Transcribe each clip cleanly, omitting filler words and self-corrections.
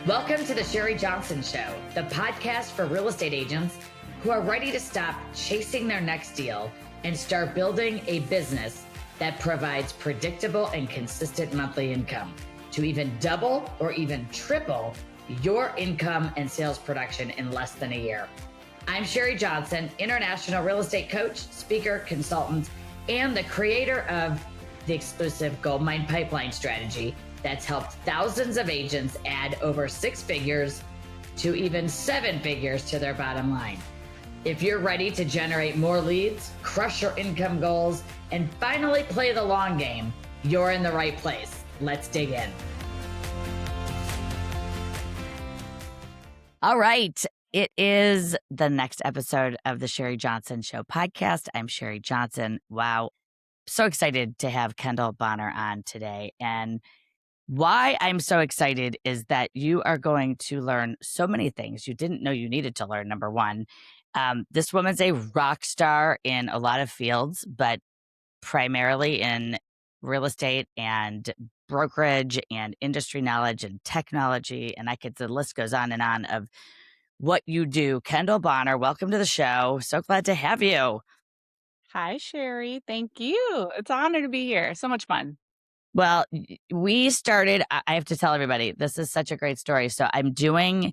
Welcome to the SHERRI Johnson Show, the podcast for real estate agents who are ready to stop chasing their next deal and start building a business that provides predictable and consistent monthly income to even double or even triple your income and sales production in less than a year. I'm SHERRI Johnson, international real estate coach, speaker, consultant, and the creator of the exclusive Goldmine Pipeline Strategy that's helped thousands of agents add over 6 figures to even 7 figures to their bottom line. If you're ready to generate more leads, crush your income goals, and finally play the long game, you're in the right place. Let's dig in. All right. It is the next episode of the SHERRI Johnson Show podcast. I'm SHERRI Johnson. Wow. So excited to have Kendall Bonner on today. And why I'm so excited is that you are going to learn so many things you didn't know you needed to learn, number one. This woman's a rock star in a lot of fields, but primarily in real estate and brokerage and industry knowledge and technology. And the list goes on of what you do. Kendall Bonner, welcome to the show. So glad to have you. Hi, Sherry. Thank you. It's an honor to be here. So much fun. Well, we started, I have to tell everybody, this is such a great story. So I think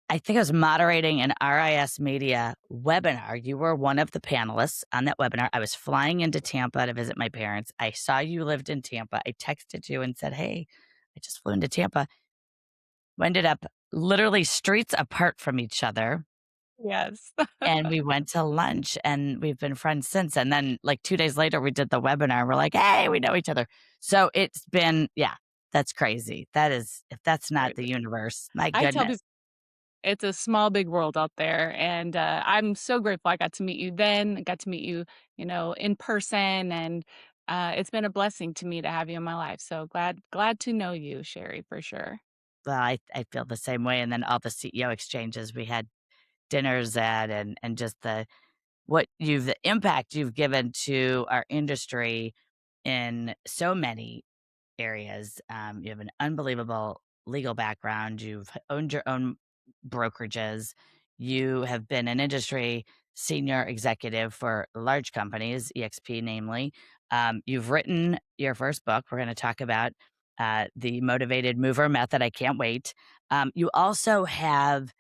I was moderating an RIS Media webinar. You were one of the panelists on that webinar. I was flying into Tampa to visit my parents. I saw you lived in Tampa. I texted you and said, hey, I just flew into Tampa. We ended up literally streets apart from each other. Yes. And we went to lunch and we've been friends since. And then like 2 days later, we did the webinar. We're like, hey, we know each other. So it's been, that's crazy. That is, if that's not the universe, my I tell goodness. people it's a small, big world out there. And I'm so grateful I got to meet you then. I got to meet you, in person. And it's been a blessing to me to have you in my life. So glad to know you, Sherry, for sure. Well, I feel the same way. And then all the CEO exchanges we had dinners at and just the impact you've given to our industry in so many areas. You have an unbelievable legal background. You've owned your own brokerages. You have been an industry senior executive for large companies, EXP namely. You've written your first book. We're going to talk about the Motivated Mover Method. I can't wait. You also have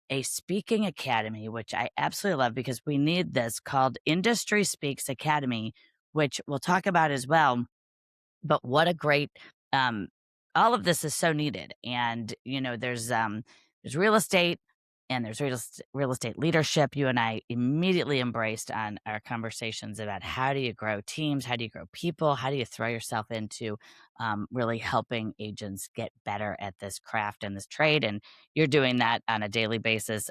a speaking academy, which I absolutely love because we need this, called Industry Speaks Academy, which we'll talk about as well. But what a great, all of this is so needed. And, there's real estate and there's real estate leadership. You and I immediately embraced on our conversations about how do you grow teams? How do you grow people? How do you throw yourself into really helping agents get better at this craft and this trade? And you're doing that on a daily basis.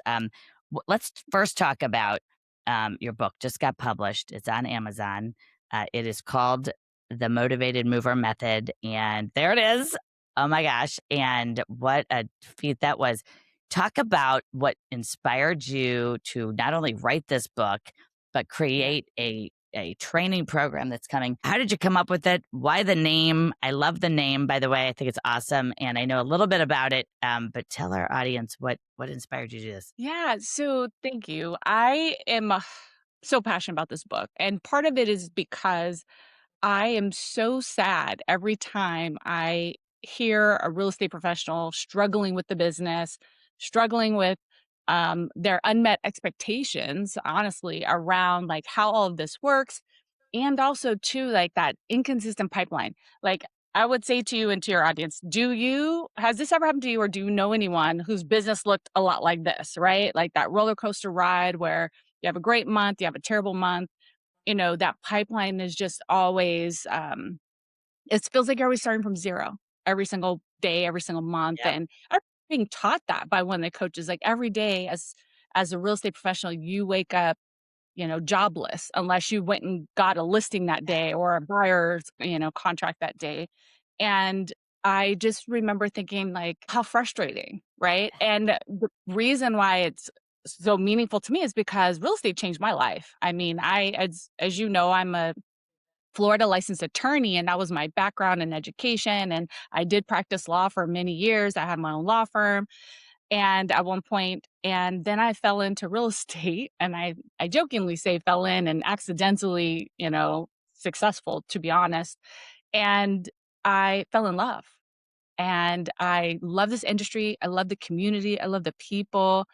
Let's first talk about your book. Just got published. It's on Amazon. It is called The Motivated Mover Method. And there it is. Oh my gosh. And what a feat that was. Talk about what inspired you to not only write this book, but create a training program that's coming. How did you come up with it? Why the name? I love the name, by the way. I think it's awesome. And I know a little bit about it, but tell our audience what inspired you to do this. Yeah. So thank you. I am so passionate about this book. And part of it is because I am so sad every time I hear a real estate professional struggling with the business, struggling with their unmet expectations, honestly, around like how all of this works. And also too, like that inconsistent pipeline. Like I would say to you and to your audience, has this ever happened to you or do you know anyone whose business looked a lot like this, right? Like that roller coaster ride where you have a great month, you have a terrible month. That pipeline is just always, it feels like you're always starting from zero every single day, every single month. Yep. And I'm being taught that by one of the coaches, like every day as a real estate professional, you wake up, jobless unless you went and got a listing that day or a buyer's, contract that day. And I just remember thinking like how frustrating, right? And the reason why it's so meaningful to me is because real estate changed my life. I mean, as you know, I'm a Florida licensed attorney, and that was my background in education, and I did practice law for many years. I had my own law firm, and at one point and then I fell into real estate, and I jokingly say fell in and accidentally, successful, to be honest, and I fell in love, and I love this industry, I love the community, I love the people,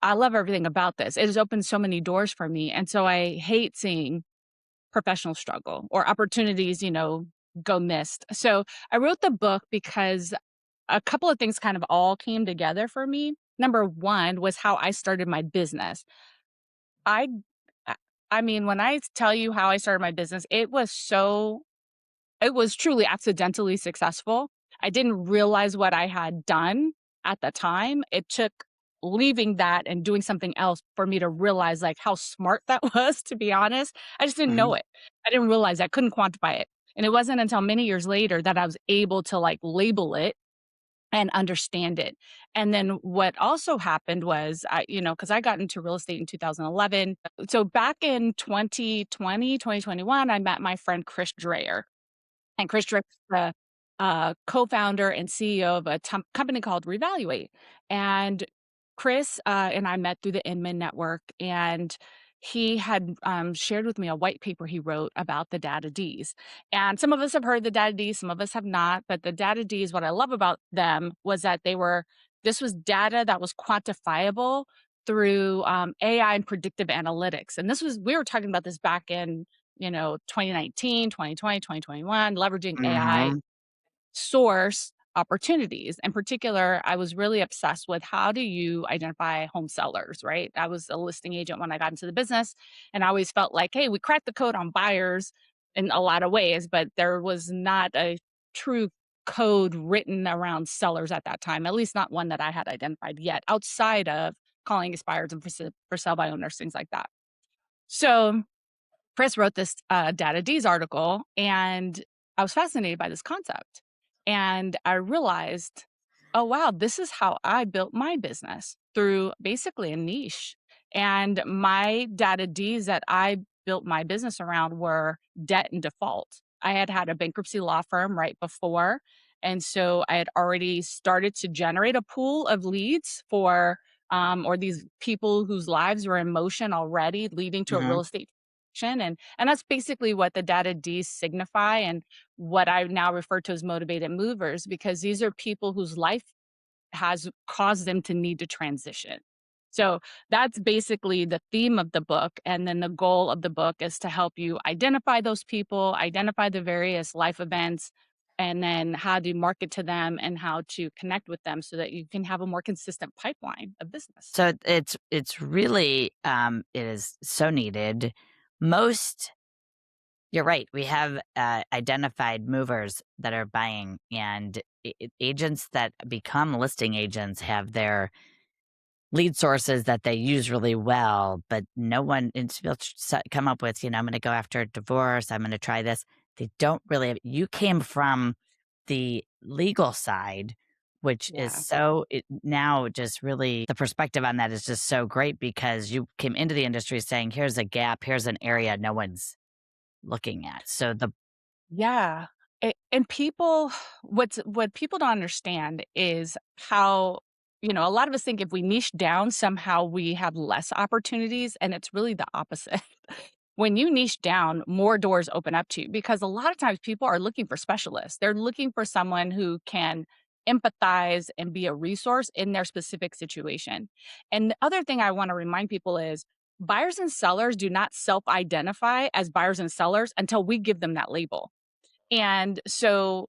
I love everything about this. It has opened so many doors for me, and so I hate seeing professional struggle or opportunities, go missed. So I wrote the book because a couple of things kind of all came together for me. Number one was how I started my business. I, I I mean, when I tell you how I started my business, it was truly accidentally successful. I didn't realize what I had done at the time. It took leaving that and doing something else for me to realize like how smart that was, to be honest. I just didn't know Mhm. it. I didn't realize I couldn't quantify it. And it wasn't until many years later that I was able to like label it and understand it. And then what also happened was because I got into real estate in 2011. So back in 2021, I met my friend Chris Dreyer. And Chris Drick is the, co-founder and CEO of a company called Revaluate. And Chris, and I met through the Inman network, and he had, shared with me a white paper he wrote about the data Ds. And some of us have heard the data Ds, some of us have not, but the data Ds, what I love about them was that this was data that was quantifiable through, AI and predictive analytics. And we were talking about this back in 2019, 2020, 2021, leveraging AI Mhm. source opportunities. In particular, I was really obsessed with how do you identify home sellers, right? I was a listing agent when I got into the business, and I always felt like, hey, we cracked the code on buyers in a lot of ways, but there was not a true code written around sellers at that time, at least not one that I had identified yet, outside of calling expireds and for sale by owners, things like that. So Chris wrote this Data D's article, and I was fascinated by this concept. And I realized, oh, wow, this is how I built my business through basically a niche. And my Data D's that I built my business around were debt and default. I had had a bankruptcy law firm right before. And so I had already started to generate a pool of leads or these people whose lives were in motion already, leading to a real Mhm. estate and that's basically what the data Ds signify and what I now refer to as motivated movers, because these are people whose life has caused them to need to transition. So that's basically the theme of the book. And then the goal of the book is to help you identify those people, identify the various life events, and then how to market to them and how to connect with them so that you can have a more consistent pipeline of business. So it's really, it is so needed. Most You're right, we have, identified movers that are buying, and agents that become listing agents have their lead sources that they use really well, but no one and to be able to come up with, I'm gonna go after a divorce, I'm gonna try this. They don't really you came from the legal side, which is Yeah. so it now just really the perspective on that is just so great because you came into the industry saying, "Here's a gap, here's an area no one's looking at." So the Yeah. And people what people don't understand is how, a lot of us think if we niche down, somehow we have less opportunities, and it's really the opposite. When you niche down, more doors open up to you because a lot of times people are looking for specialists. They're looking for someone who can empathize and be a resource in their specific situation. And the other thing I want to remind people is buyers and sellers do not self identify as buyers and sellers until we give them that label. And so,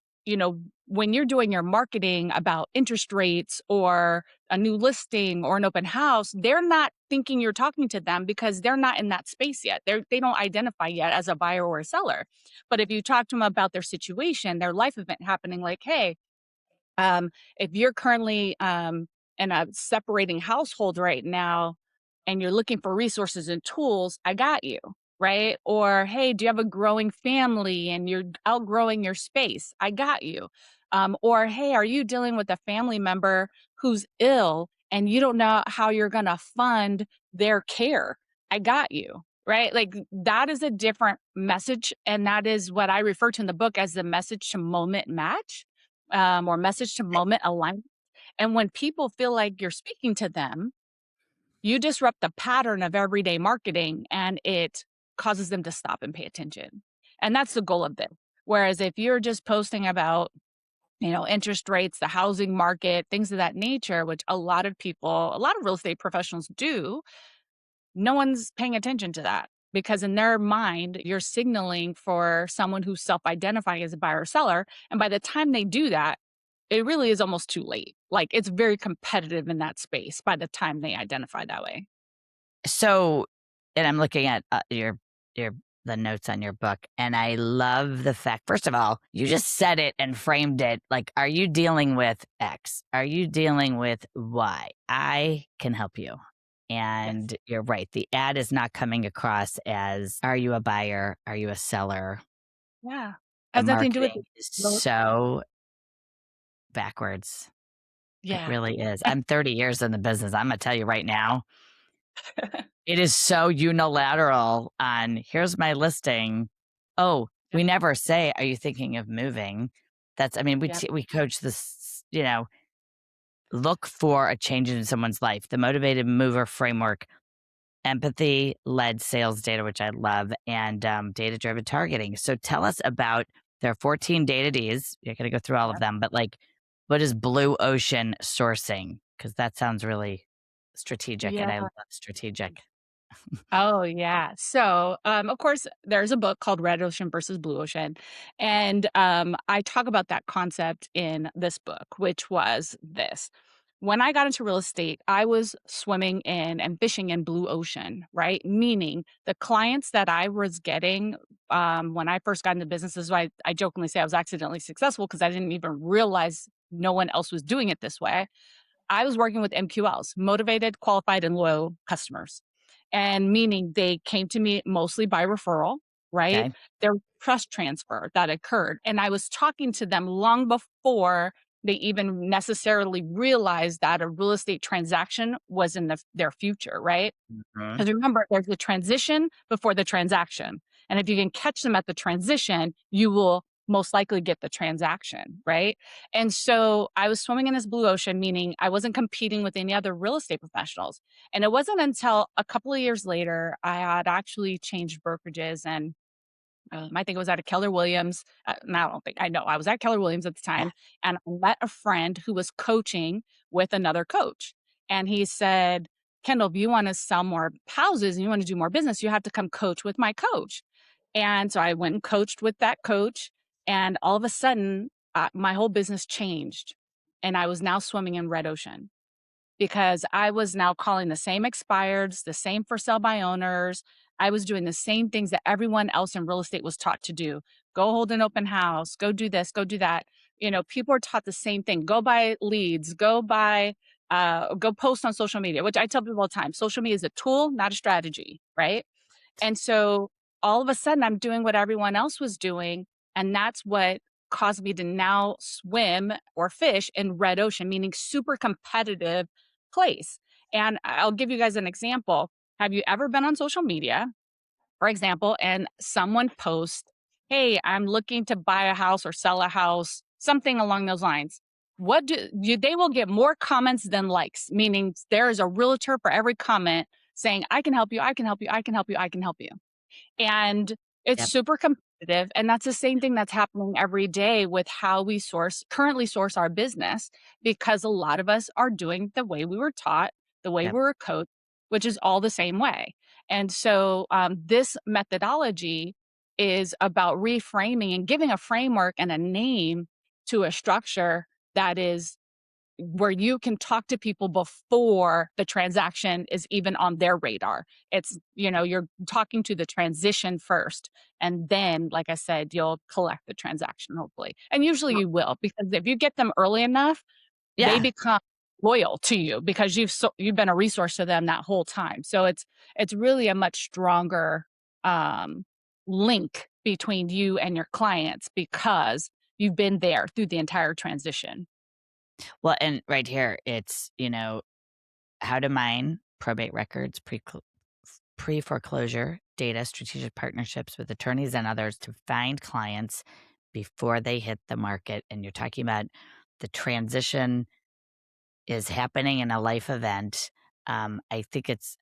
when you're doing your marketing about interest rates or a new listing or an open house, they're not thinking you're talking to them because they're not in that space yet. They don't identify yet as a buyer or a seller. But if you talk to them about their situation, their life event happening, like, hey, if you're currently in a separating household right now and you're looking for resources and tools, I got you. Right. Or, hey, do you have a growing family and you're outgrowing your space? I got you. Or, hey, are you dealing with a family member who's ill and you don't know how you're going to fund their care? I got you. right? Like, that is a different message, and that is what I refer to in the book as the message to moment match, or message to moment alignment. And when people feel like you're speaking to them, you disrupt the pattern of everyday marketing, and it causes them to stop and pay attention. And that's the goal of this. Whereas if you're just posting about, interest rates, the housing market, things of that nature, which a lot of people, a lot of real estate professionals do, no one's paying attention to that because in their mind, you're signaling for someone who's self-identifying as a buyer or seller. And by the time they do that, it really is almost too late. Like, it's very competitive in that space by the time they identify that way. So, and I'm looking at your the notes on your book, and I love the fact. First of all, you just said it and framed it like, "Are you dealing with X? Are you dealing with Y? I can help you." Yes. And you're right. The ad is not coming across as, "Are you a buyer? Are you a seller?" Yeah. The Has nothing to do with marketing the is well, so backwards. It yeah. really is. I'm 30 years in the business. I'm gonna tell you right now, it is so unilateral on, "Here's my listing." Oh, Yep, we never say, "Are you thinking of moving?" That's I mean, yep, we coach this, look for a change in someone's life. The motivated mover framework, empathy-led sales data, which I love, and, data-driven targeting. So tell us about there are 14 data Ds. You're gonna go through all of yep. them, but, like, what is blue ocean sourcing? Because that sounds really strategic, and Yeah. I love strategic. Oh, yeah. So, of course, there's a book called Red Ocean versus Blue Ocean. And I talk about that concept in this book, which was this. When I got into real estate, I was swimming in and fishing in blue ocean, right? Meaning the clients that I was getting when I first got into business is why I jokingly say I was accidentally successful because I didn't even realize no one else was doing it this way. I was working with MQLs, motivated, qualified, and loyal customers. And meaning they came to me mostly by referral, right? Okay. There was trust transfer that occurred. And I was talking to them long before they even necessarily realized that a real estate transaction was in their future, right? Mhm. Because remember, there's the transition before the transaction. And if you can catch them at the transition, you will most likely get the transaction, right? And so I was swimming in this blue ocean, meaning I wasn't competing with any other real estate professionals. And it wasn't until a couple of years later I had actually changed brokerages and I think it was at a Keller Williams. No, I don't think I know. I was at Keller Williams at the Yeah. time, and I met a friend who was coaching with another coach. And he said, Kendall, if you want to sell more houses and you want to do more business, you have to come coach with my coach. And so I went and coached with that coach. And all of a sudden, my whole business changed. And I was now swimming in red ocean because I was now calling the same expireds, the same for sale by owners. I was doing the same things that everyone else in real estate was taught to do. Go hold an open house, go do this, go do that. People are taught the same thing. Go buy leads, go post on social media, which I tell people all the time. Social media is a tool, not a strategy, right? And so all of a sudden, I'm doing what everyone else was doing. And that's what caused me to now swim or fish in red ocean, meaning super competitive place. And I'll give you guys an example. Have you ever been on social media, for example, and someone posts, "Hey, I'm looking to buy a house or sell a house," something along those lines? What do you, they will get more comments than likes, meaning there is a realtor for every comment saying, "I can help you, I can help you, I can help you, I can help you." And it's Yep. super competitive, and that's the same thing that's happening every day with how we currently source our business, because a lot of us are doing the way we were taught, the way Yep. we were coached, which is all the same way. And so, this methodology is about reframing and giving a framework and a name to a structure that is where you can talk to people before the transaction is even on their radar. You're talking to the transition first. And then, like I said, you'll collect the transaction, hopefully. And usually Well, you will, because if you get them early enough, they yeah. become loyal to you because you've been a resource to them that whole time. So it's really a much stronger um, link between you and your clients because you've been there through the entire transition. Well, and right here, it's, how to mine probate records pre foreclosure data strategic partnerships with attorneys and others to find clients before they hit the market. And you're talking about the transition is happening in a life event. I think it's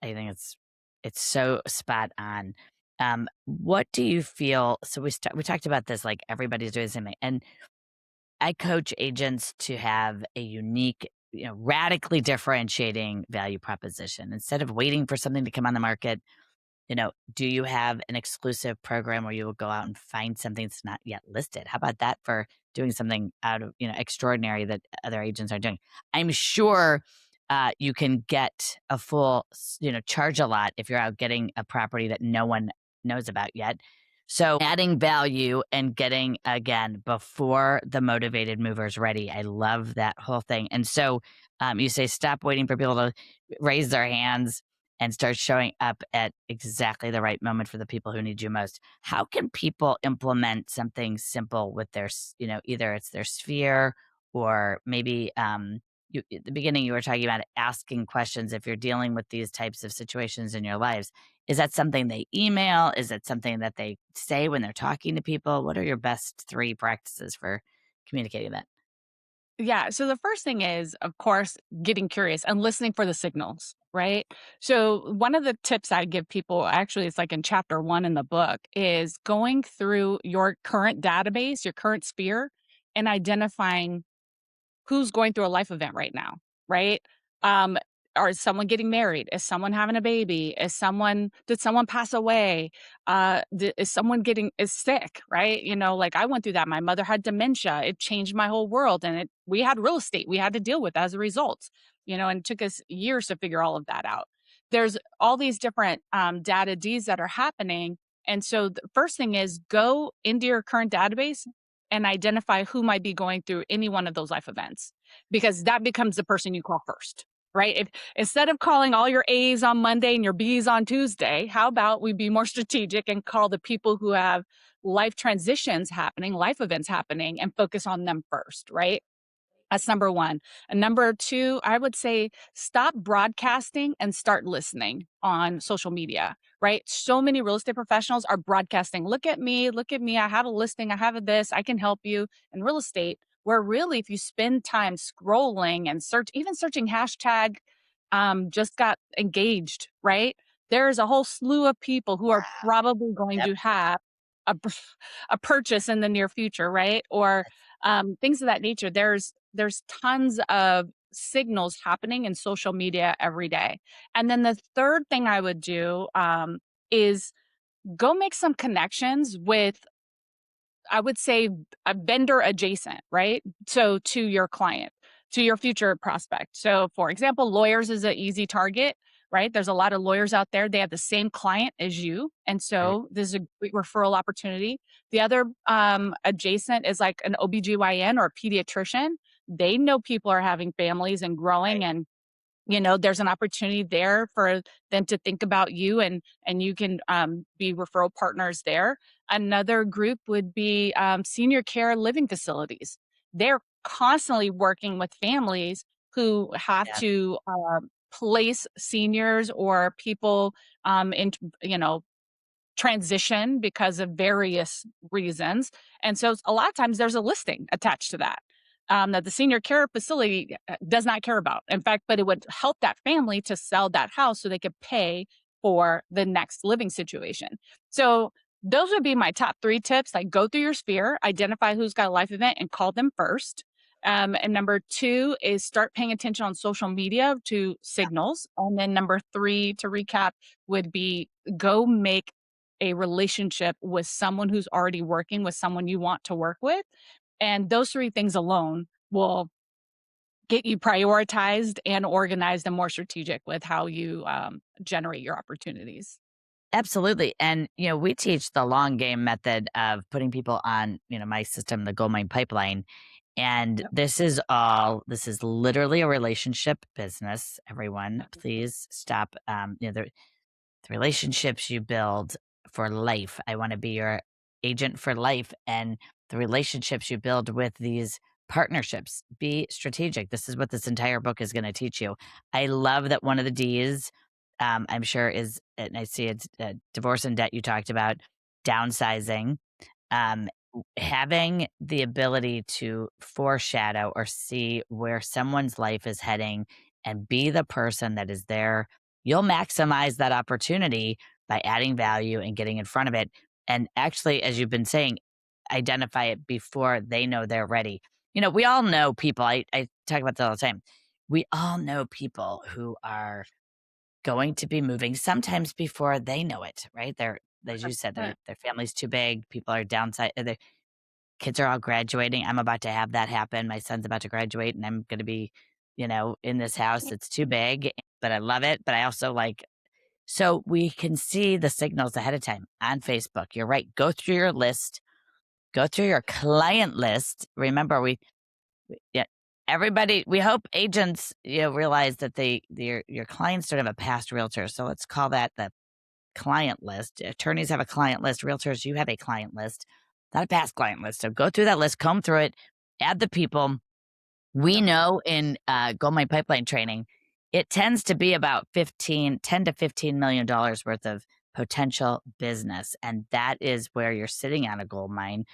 so spot on. What do you feel? So we talked about this, like everybody's doing the same thing, and I coach agents to have a unique, radically differentiating value proposition. Instead of waiting for something to come on the market, do you have an exclusive program where you will go out and find something that's not yet listed? How about that for doing something out of, extraordinary that other agents are doing? I'm sure you can get a full, charge a lot if you're out getting a property that no one knows about yet. So adding value and getting, again, before the motivated movers ready. I love that whole thing. And so you say, stop waiting for people to raise their hands and start showing up at exactly the right moment for the people who need you most. How can people implement something simple with their, either it's their sphere or maybe at the beginning you were talking about asking questions if you're dealing with these types of situations in your lives. Is that something they email? Is it something that they say when they're talking to people? What are your best 3 practices for communicating that? Yeah. So the first thing is, of course, getting curious and listening for the signals, right? So one of the tips I give people, actually, it's like in chapter 1 in the book, is going through your current database, your current sphere, and identifying who's going through a life event right now, right? Um, or is someone getting married? Is someone having a baby? Did someone pass away? Is someone is sick, right? Like I went through that. My mother had dementia. It changed my whole world. And we had real estate we had to deal with as a result, and it took us years to figure all of that out. There's all these different data Ds that are happening. And so the first thing is go into your current database and identify who might be going through any one of those life events, because that becomes the person you call first, right? If instead of calling all your A's on Monday and your B's on Tuesday, how about we be more strategic and call the people who have life transitions happening, life events happening, and focus on them first, right? That's number 1. And number 2, I would say stop broadcasting and start listening on social media, right? So many real estate professionals are broadcasting, look at me, look at me. I have a listing, I have a this, I can help you in real estate. Where really, if you spend time scrolling and even searching hashtag just got engaged, right? There is a whole slew of people who are probably going Yep. to have a, a purchase in the near future, right? Or things of that nature. There's tons of signals happening in social media every day. And then the third thing I would do is go make some connections with, I would say, a vendor adjacent, right? So to your client, to your future prospect. So, for example, lawyers is an easy target, right? There's a lot of lawyers out there. They have the same client as you. And Right. so this is a great referral opportunity. The other adjacent is like an OBGYN or a pediatrician. They know people are having families and growing, Right. and there's an opportunity there for them to think about you, and you can be referral partners there. Another group would be senior care living facilities. They're constantly working with families who have Yeah. to place seniors or people in transition because of various reasons. And so a lot of times there's a listing attached to that the senior care facility does not care about. In fact, but it would help that family to sell that house so they could pay for the next living situation. So those would be my top 3 tips. Like, go through your sphere, identify who's got a life event and call them first. And number 2 is start paying attention on social media to signals. And then number 3, to recap, would be go make a relationship with someone who's already working with someone you want to work with. And those 3 things alone will get you prioritized and organized and more strategic with how you generate your opportunities. Absolutely. And, we teach the long game method of putting people on, my system, the Goldmine Pipeline. And Yep. this is literally a relationship business. Everyone, please stop. The relationships you build for life. I want to be your agent for life. And the relationships you build with these partnerships, be strategic. This is what this entire book is going to teach you. I love that one of the D's I'm sure is, and I see it's divorce and debt you talked about, downsizing, having the ability to foreshadow or see where someone's life is heading and be the person that is there. You'll maximize that opportunity by adding value and getting in front of it. And actually, as you've been saying, identify it before they know they're ready. We all know people. I talk about that all the time. We all know people who are going to be moving sometimes before they know it, right? They're, as you said, their family's too big. People are downside. Their kids are all graduating. I'm about to have that happen. My son's about to graduate, and I'm going to be, in this house. It's too big, but I love it. But I also like, so we can see the signals ahead of time on Facebook. You're right. Go through your list. Go through your client list. Remember, yeah, everybody. We hope agents, realize that your clients don't have a past realtor. So let's call that the client list. Attorneys have a client list. Realtors, you have a client list, not a past client list. So go through that list, comb through it, add the people. We know in Goldmine Pipeline training, it tends to be about 10 to $15 million worth of potential business. And that is where you're sitting on a gold mine.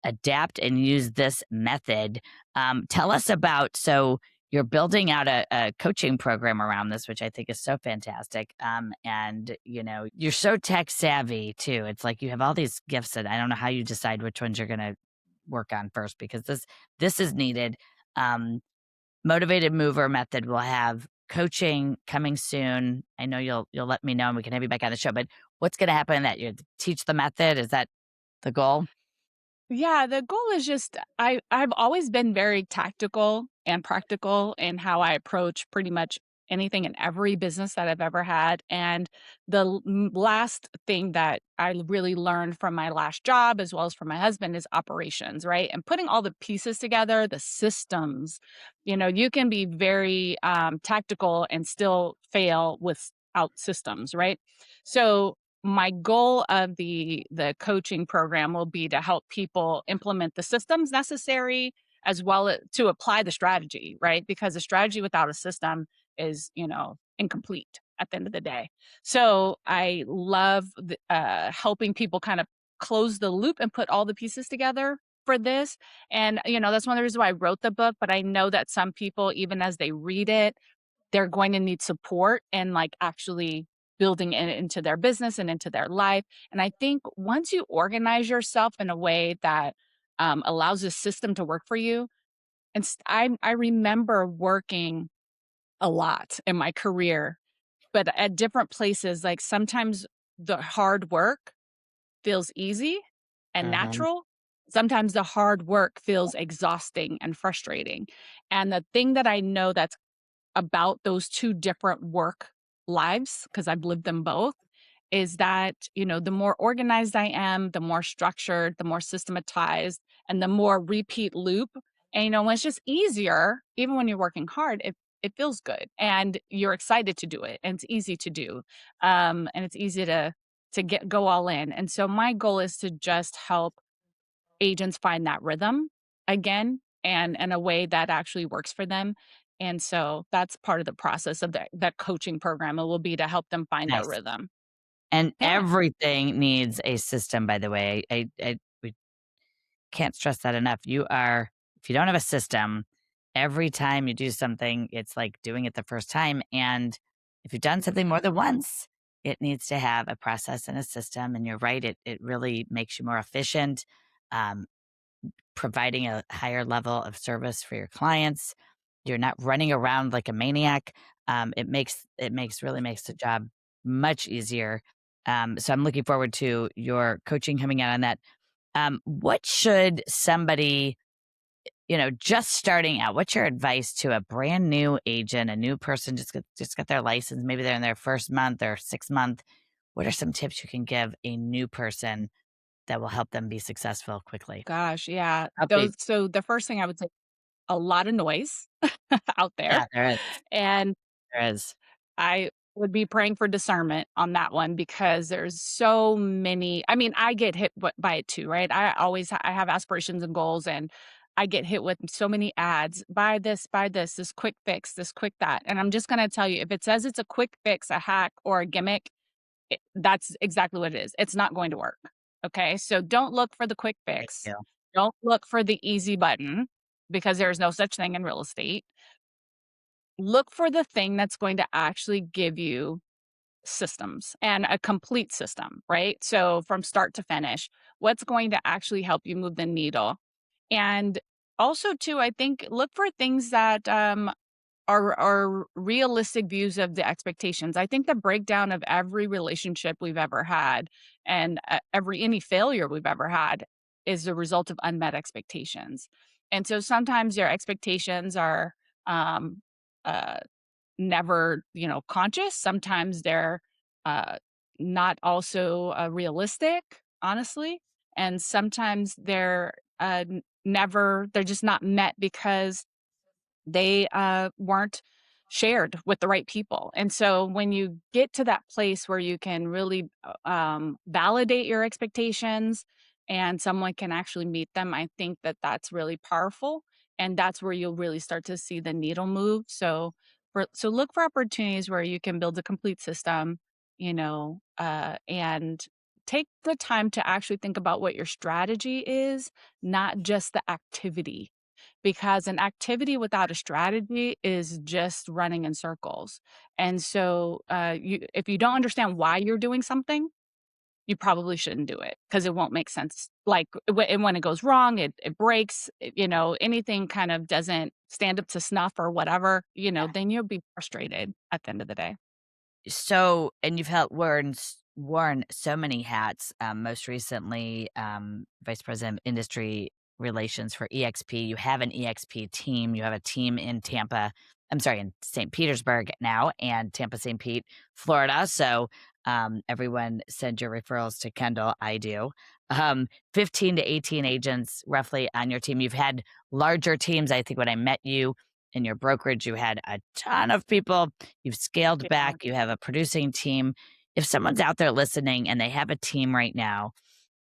Adapt and use this method. Tell us about, so you're building out a coaching program around this, which I think is so fantastic. And you're so tech savvy too. It's like you have all these gifts, and I don't know how you decide which ones you're going to work on first, because this is needed. Motivated mover method will have coaching coming soon. I know you'll let me know, and we can have you back on the show. But what's going to happen? That you teach the method? Is that the goal? Yeah, the goal is just I've always been very tactical and practical in how I approach pretty much anything in every business that I've ever had. And the last thing that I really learned from my last job, as well as from my husband, is operations, right? And putting all the pieces together, the systems. You can be very tactical and still fail without systems, right? So my goal of the coaching program will be to help people implement the systems necessary, as well as to apply the strategy, right? Because a strategy without a system is, incomplete at the end of the day. So I love helping people kind of close the loop and put all the pieces together for this. And that's one of the reasons why I wrote the book. But I know that some people, even as they read it, they're going to need support and like actually building it into their business and into their life. And I think once you organize yourself in a way that allows the system to work for you, and I remember working a lot in my career, but at different places, like sometimes the hard work feels easy and Mhm. natural. Sometimes the hard work feels exhausting and frustrating. And the thing that I know that's about those 2 different work lives, because 'cause I've lived them both, is that, the more organized I am, the more structured, the more systematized, and the more repeat loop. And, when it's just easier, even when you're working hard, it feels good, and you're excited to do it, and it's easy to do, and it's easy to go all in. And so my goal is to just help agents find that rhythm again, and in a way that actually works for them. And so that's part of the process of that coaching program. It will be to help them find their Nice. rhythm. And Yeah. everything needs a system, by the way. We can't stress that enough. If you don't have a system, every time you do something, it's like doing it the first time. And if you've done something more than once, it needs to have a process and a system. And you're right, it really makes you more efficient, um, providing a higher level of service for your clients. You're not running around like a maniac. Really makes the job much easier. So I'm looking forward to your coaching coming out on that. What should somebody, just starting out, what's your advice to a brand new agent, a new person just got their license, maybe they're in their first month or 6th month? What are some tips you can give a new person that will help them be successful quickly? Gosh, yeah. Help they, Those So the first thing I would say, a lot of noise out there. yeah, And there is. I would be praying for discernment on that one, because there's so many. I mean, I get hit by it too, right? I have aspirations and goals, and I get hit with so many ads, buy this quick fix, this quick that. And I'm just going to tell you, if it says it's a quick fix, a hack, or a gimmick, that's exactly what it is. It's not going to work. Okay. So don't look for the quick Thank fix. you. Don't look for the easy button because there's no such thing in real estate. Look for the thing that's going to actually give you systems and a complete system, right? So from start to finish, what's going to actually help you move the needle? And also, too, I think look for things that are realistic views of the expectations. I think the breakdown of every relationship we've ever had and every any failure we've ever had is the result of unmet expectations. And so sometimes your expectations are um, uh, never, conscious. Sometimes they're uh, not also realistic, honestly, and sometimes they're never. They're just not met because they weren't shared with the right people. And so when you get to that place where you can really validate your expectations and someone can actually meet them, I think that that's really powerful. And that's where you'll really start to see the needle move. So look for opportunities where you can build a complete system, and take the time to actually think about what your strategy is, not just the activity, because an activity without a strategy is just running in circles. And so, if you don't understand why you're doing something, you probably shouldn't do it because it won't make sense. Like and when it goes wrong, it breaks, anything kind of doesn't stand up to snuff or whatever, then you'll be frustrated at the end of the day. So, and you've helped worn so many hats. Most recently, vice president of industry relations for EXP. You have an EXP team. You have a team in Tampa. I'm sorry, in St. Petersburg now, and Tampa, St. Pete, Florida. So, everyone send your referrals to Kendall. I do. 15 to 18 agents roughly on your team. You've had larger teams. I think when I met you in your brokerage, you had a ton of people. You've scaled Yeah. back, you have a producing team. If someone's out there listening and they have a team right now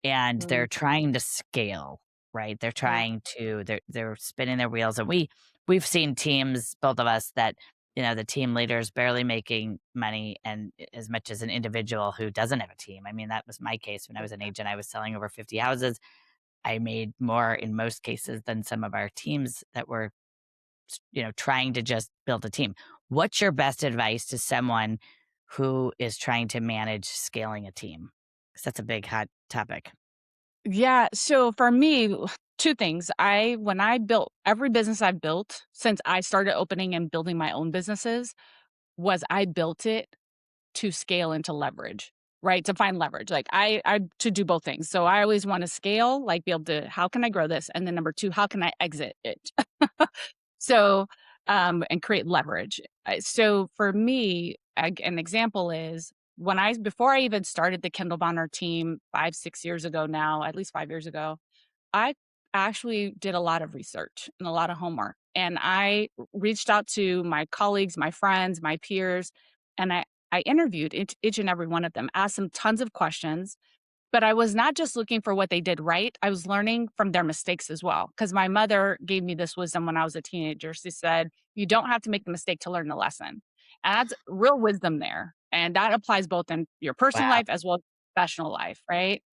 and Mm, they're trying to scale, right? yeah. They're spinning their wheels, and we've seen teams, both of us, that the team leader is barely making money and as much as an individual who doesn't have a team. I mean, that was my case when I was an agent. I was selling over 50 houses. I made more in most cases than some of our teams that were trying to just build a team. What's your best advice to someone who is trying to manage scaling a team? Because that's a big hot topic. Yeah, so for me, two things. When I built every business I've built since I started opening and building my own businesses, was I built it to scale and to leverage, right? To find leverage. Like I to do both things. So I always want to scale, like be able to, how can I grow this? And then number two, how can I exit it? So, and create leverage. So for me, an example is before I even started the Kendall Bonner team 5, 6 years ago now, at least 5 years ago, I actually did a lot of research and a lot of homework. And I reached out to my colleagues, my friends, my peers, and I interviewed each and every one of them, asked them tons of questions, but I was not just looking for what they did right, I was learning from their mistakes as well. Because my mother gave me this wisdom when I was a teenager. She said, "You don't have to make the mistake to learn the lesson." And that's real wisdom there. And that applies both in your personal Wow. life as well as professional life, right?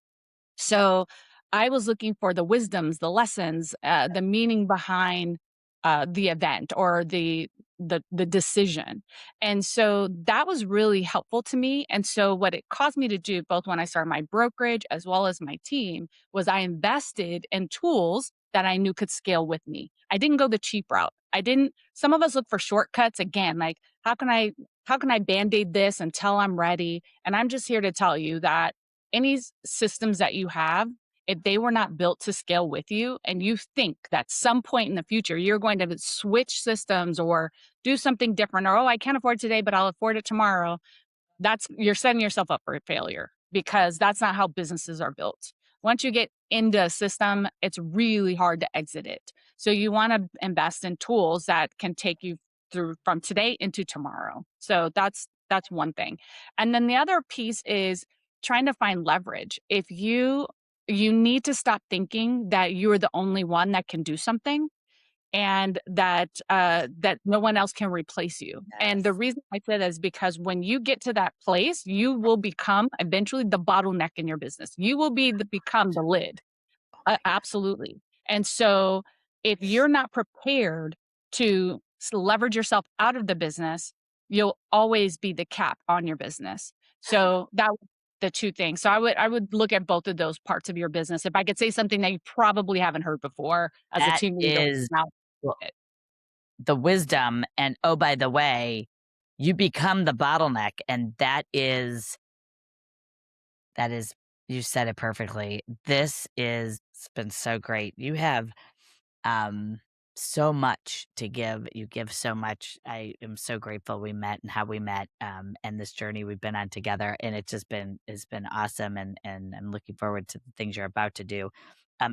So I was looking for the wisdoms, the lessons, the meaning behind the event or the decision. And so that was really helpful to me. And so what it caused me to do, both when I started my brokerage as well as my team, was I invested in tools that I knew could scale with me. I didn't go the cheap route. I didn't, some of us look for shortcuts again, like how can I band-aid this until I'm ready? And I'm just here to tell you that any systems that you have, if they were not built to scale with you and you think that some point in the future you're going to switch systems or do something different, or, oh, I can't afford today, but I'll afford it tomorrow, you're setting yourself up for failure because that's not how businesses are built. Once you get into a system, it's really hard to exit it. So you want to invest in tools that can take you through from today into tomorrow. So that's one thing. And then the other piece is trying to find leverage. you need to stop thinking that you're the only one that can do something and that no one else can replace you. And the Yes. reason I say that is because when you get to that place, you will become eventually the bottleneck in your business. You will become the lid. Oh my god. Absolutely. And so if you're not prepared to leverage yourself out of the business, you'll always be the cap on your business. So that was the two things. So I would look at both of those parts of your business. If I could say something that you probably haven't heard before as a That team leader is now. well, the wisdom, and, oh, by the way, you become the bottleneck, and that is you said it perfectly. This is it's been so great. You have um, so much to give. You give so much. I am so grateful we met and how we met, and this journey we've been on together. And it's been awesome. And I'm looking forward to the things you're about to do.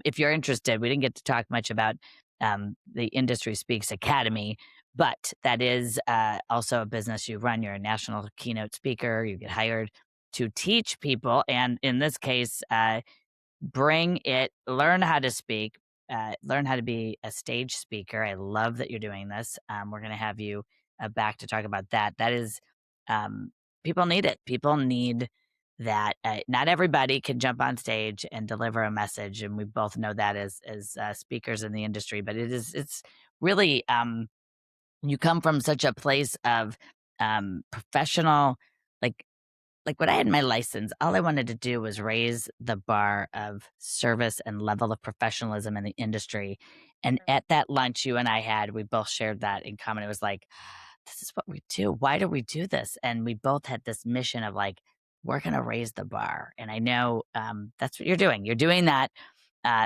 If you're interested, we didn't get to talk much about the Industry Speaks Academy, but that is also a business you run. You're a national keynote speaker. You get hired to teach people, and in this case, bring it, learn how to speak, learn how to be a stage speaker. I love that you're doing this. We're going to have you back to talk about that. That is, um, people need it. People need that. Not everybody can jump on stage and deliver a message, and we both know that as speakers in the industry. But it's really you come from such a place of professional, like when I had my license, all I wanted to do was raise the bar of service and level of professionalism in the industry. And at that lunch you and I had, we both shared that in common. It was like, this is what we do. Why do we do this? And we both had this mission of like, we're going to raise the bar. And I know that's what you're doing. You're doing that uh,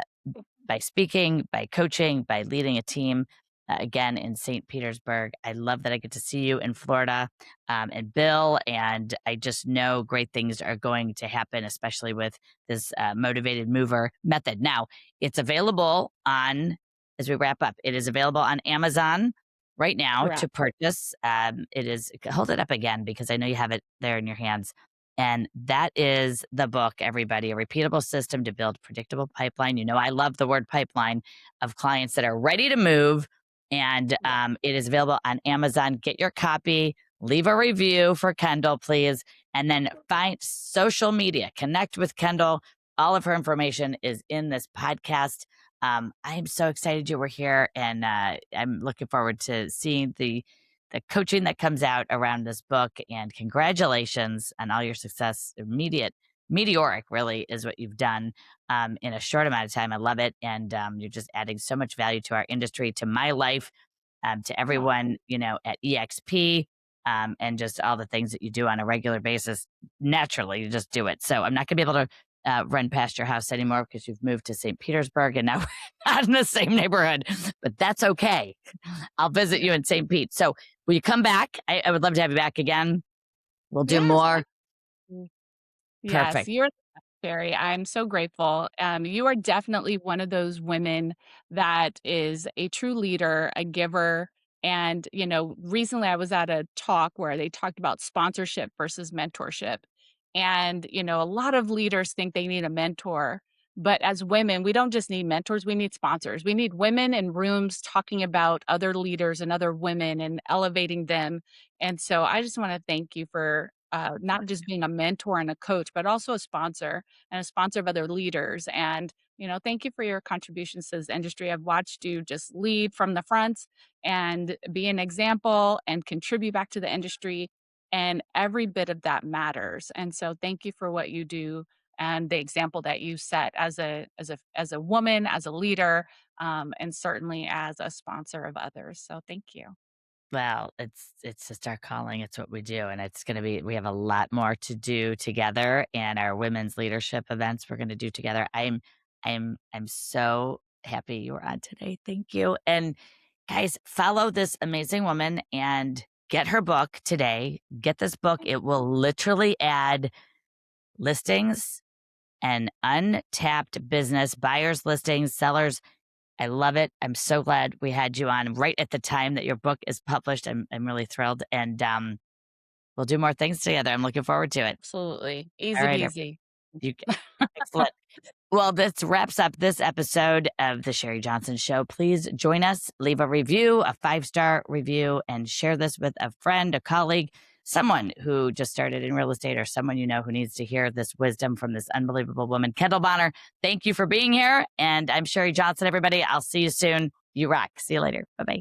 by speaking, by coaching, by leading a team. Again, in St. Petersburg. I love that I get to see you in Florida and Bill. And I just know great things are going to happen, especially with this motivated mover method. Now, it's available as we wrap up, it is available on Amazon right now to Correct. purchase. It is, hold it up again because I know you have it there in your hands. And that is the book, everybody, A Repeatable System to Build Predictable Pipeline. You know, I love the word pipeline of clients that are ready to move. And Yeah. it is available on Amazon. Get your copy, leave a review for Kendall, please. And then find social media, connect with Kendall. All of her information is in this podcast. I am so excited you were here, and I'm looking forward to seeing the coaching that comes out around this book. And congratulations on all your success. Meteoric, really, is what you've done in a short amount of time. I love it, and you're just adding so much value to our industry, to my life, to Oh, everyone at EXP, and just all the things that you do on a regular basis. Naturally, you just do it. So I'm not going to be able to run past your house anymore because you've moved to St. Petersburg, and now we're not in the same neighborhood. But that's okay. I'll visit you in St. Pete. So will you come back? I would love to have you back again. We'll do yes. more. Yes, Perfect. you're the best, Sherry. I'm so grateful. You are definitely one of those women that is a true leader, a giver. And, recently I was at a talk where they talked about sponsorship versus mentorship. And, a lot of leaders think they need a mentor. But as women, we don't just need mentors, we need sponsors. We need women in rooms talking about other leaders and other women and elevating them. And so I just want to thank you for not just being a mentor and a coach, but also a sponsor and a sponsor of other leaders. And, thank you for your contributions to this industry. I've watched you just lead from the front and be an example and contribute back to the industry. And every bit of that matters. And so thank you for what you do and the example that you set as a woman, as a leader, and certainly as a sponsor of others. So thank you. Well, it's just our calling. It's what we do, and it's going to be. We have a lot more to do together, and our women's leadership events we're going to do together. I'm so happy you were on today. Thank you, and guys, follow this amazing woman and get her book today. Get this book; it will literally add listings and untapped business, buyers, listings, sellers. I love it. I'm so glad we had you on right at the time that your book is published. I'm really thrilled, and we'll do more things together. I'm looking forward to it. Absolutely. All Easy right, peasy. you excellent. Well, this wraps up this episode of the Sherry Johnson Show. Please join us, leave a review, a 5-star review, and share this with a friend, a colleague, someone who just started in real estate, or someone you know who needs to hear this wisdom from this unbelievable woman. Kendall Bonner, thank you for being here. And I'm Sherry Johnson, everybody. I'll see you soon. You rock. See you later. Bye-bye.